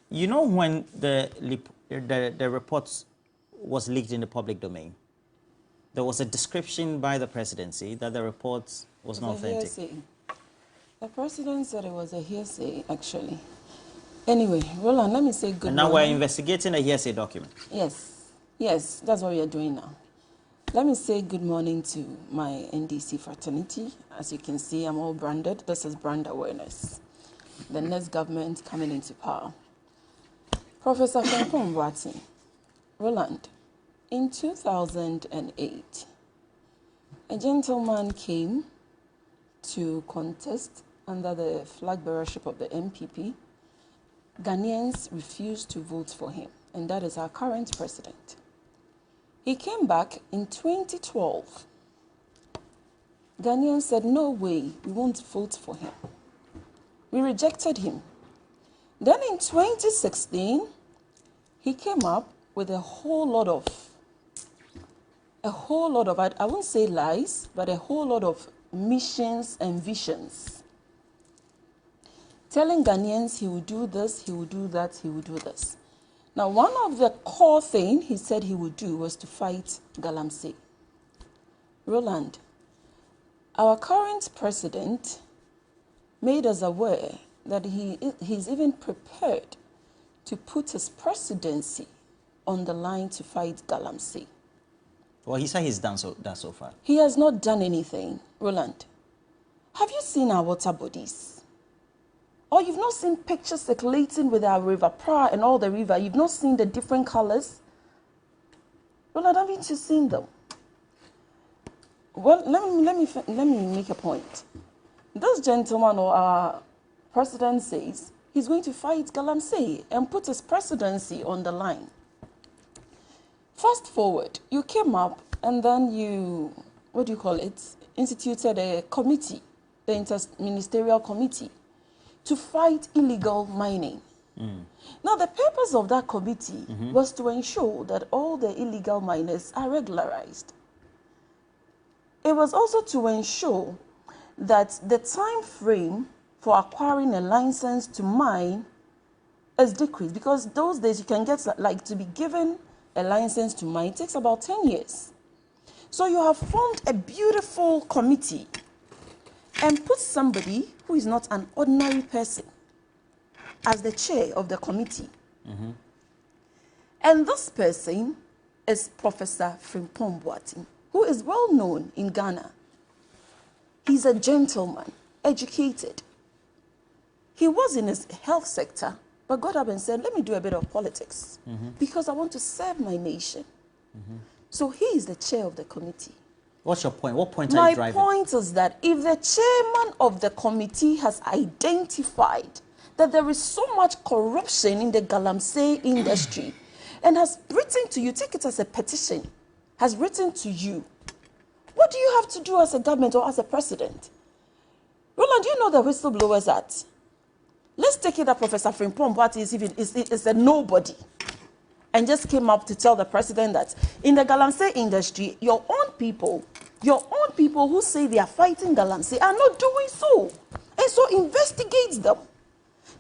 You know when the report was leaked in the public domain, there was a description by the presidency that the report was not authentic. Hearsay. The president said it was a hearsay, actually. Anyway, Roland, let me say good morning. And now we're investigating a hearsay document. Yes. Yes, that's what we are doing now. Let me say good morning to my NDC fraternity. As you can see, I'm all branded. This is brand awareness. The next government coming into power. Professor Franklin Boateng, Roland, in 2008, a gentleman came to contest under the flag bearership of the MPP. Ghanaians refused to vote for him, and that is our current president. He came back in 2012. Ghanaians said, no way, we won't vote for him. We rejected him. Then in 2016, he came up with a whole lot of, I won't say lies, but a whole lot of missions and visions. Telling Ghanaians he would do this, he would do that, he would do this. Now, one of the core things he said he would do was to fight Galamsey. Roland, our current president made us aware that he's even prepared to put his presidency on the line to fight Galamsey. Well, he said he's done that so far. He has not done anything, Roland. Have you seen our water bodies? Or you've not seen pictures circulating with our river Pra and all the river? You've not seen the different colors? Roland, haven't you seen them? Well, let me make a point. This gentleman or our president says he's going to fight Galamsey and put his presidency on the line. Fast forward, you came up and then you, instituted a committee, the interministerial committee, to fight illegal mining. Now, the purpose of that committee was to ensure that all the illegal miners are regularized. It was also to ensure that the time frame for acquiring a license to mine is decreased, because those days you can get, to be given a license to mine, it takes about 10 years. So you have formed a beautiful committee and put somebody who is not an ordinary person as the chair of the committee. And this person is Professor Frimpong Boateng, who is well known in Ghana. He's a gentleman, educated. He was in his health sector, but got up and said, let me do a bit of politics because I want to serve my nation. So he is the chair of the committee. What's your point? What point are you driving? My point is that if the chairman of the committee has identified that there is so much corruption in the Galamsey industry and has written to you, take it as a petition, has written to you, what do you have to do as a government or as a president? Roland, do you know the Whistleblowers Act? Let's take it that Professor Frimpong Boateng is a nobody and just came up to tell the president that in the Galamsey industry, your own people who say they are fighting Galamsey are not doing so. And so investigate them.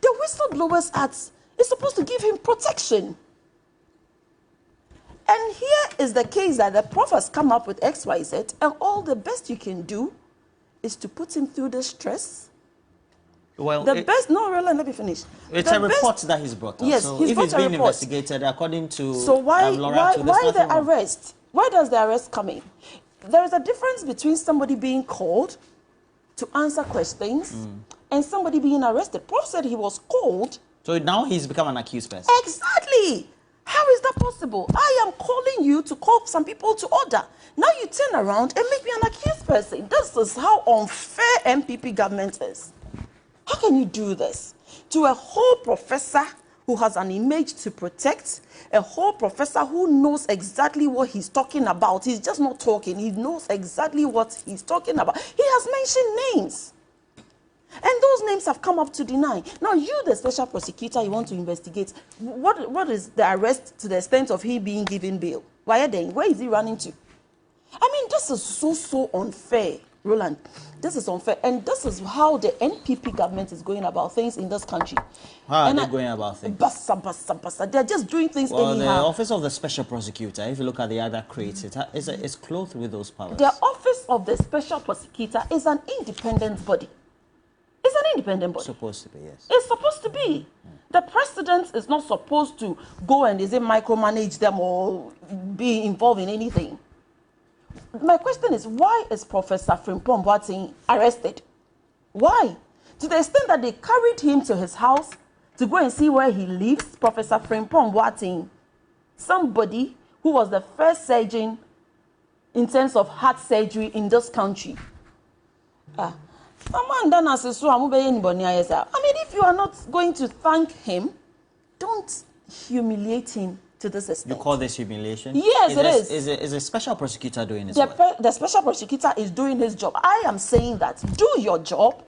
The Whistleblowers Act is supposed to give him protection. And here is the case that the prof has come up with XYZ, and all the best you can do is to put him through the stress. Well, Roland, let me finish. It's a report that he's brought up. Yes, so he's if brought it's a being report. investigated according to so why the wrong. arrest? Why does the arrest come in? There is a difference between somebody being called to answer questions and somebody being arrested. Prof said he was called. So now he's become an accused person. Exactly. How is that possible? I am calling you to call some people to order. Now you turn around and make me an accused person. This is how unfair MPP government is. How can you do this to a whole professor who has an image to protect, a whole professor who knows exactly what he's talking about? He's just not talking. He knows exactly what he's talking about. He has mentioned names. And those names have come up to deny. Now, you, the special prosecutor, you want to investigate. What is the arrest to the extent of he being given bail? Where is he running to? I mean, this is so unfair. Roland, this is unfair. And this is how the NPP government is going about things in this country. How are they going about things? Bassa. They're just doing things well, anyhow. The Office of the Special Prosecutor, if you look at the other crates, it's clothed with those powers. The Office of the Special Prosecutor is an independent body. It's an independent body. Supposed to be, yes. It's supposed to be. The president is not supposed to go and micromanage them or be involved in anything. My question is, why is Professor Frimpong Boateng arrested? Why? To the extent that they carried him to his house to go and see where he lives, Professor Frimpong Boateng, somebody who was the first surgeon in terms of heart surgery in this country. I mean, if you are not going to thank him, don't humiliate him to this extent. You call this humiliation? Yes, it is. Is a special prosecutor doing his work? The special prosecutor is doing his job. I am saying that do your job,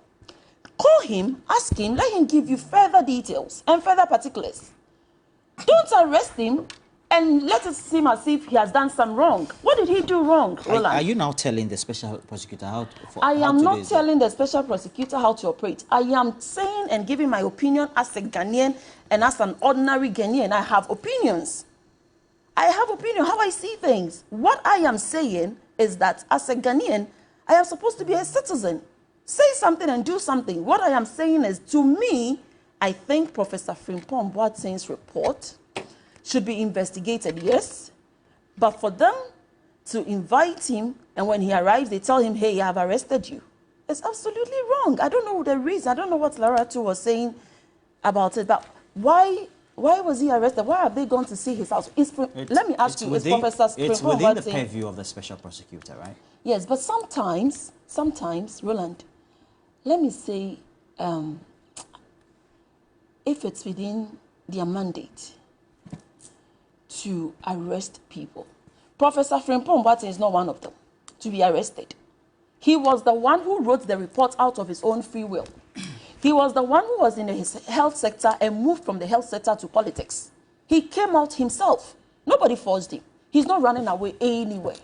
call him, ask him, let him give you further details and further particulars. Don't arrest him and let it seem as if he has done some wrong. What did he do wrong, Roland? Are you now telling the special prosecutor how to I am not telling the special prosecutor how to operate. I am saying and giving my opinion as a Ghanaian and as an ordinary Ghanaian. I have opinions. I have opinion how I see things. What I am saying is that as a Ghanaian, I am supposed to be a citizen. Say something and do something. What I am saying is, to me, I think Professor Frimpong Boateng's report should be investigated, yes, but for them to invite him and when he arrives, they tell him, hey, I have arrested you. It's absolutely wrong. I don't know the reason. I don't know what Lara too was saying about it, but why was he arrested? Why have they gone to see his house? Let me ask you, is Professor Frimpong Boateng... It's within the purview of the special prosecutor, right? Yes, but sometimes, Roland, let me say, if it's within their mandate to arrest people, Professor Frimpong Boateng is not one of them to be arrested. He was the one who wrote the report out of his own free will. He was the one who was in his health sector and moved from the health sector to politics. He came out himself. Nobody forced him. He's not running away anywhere.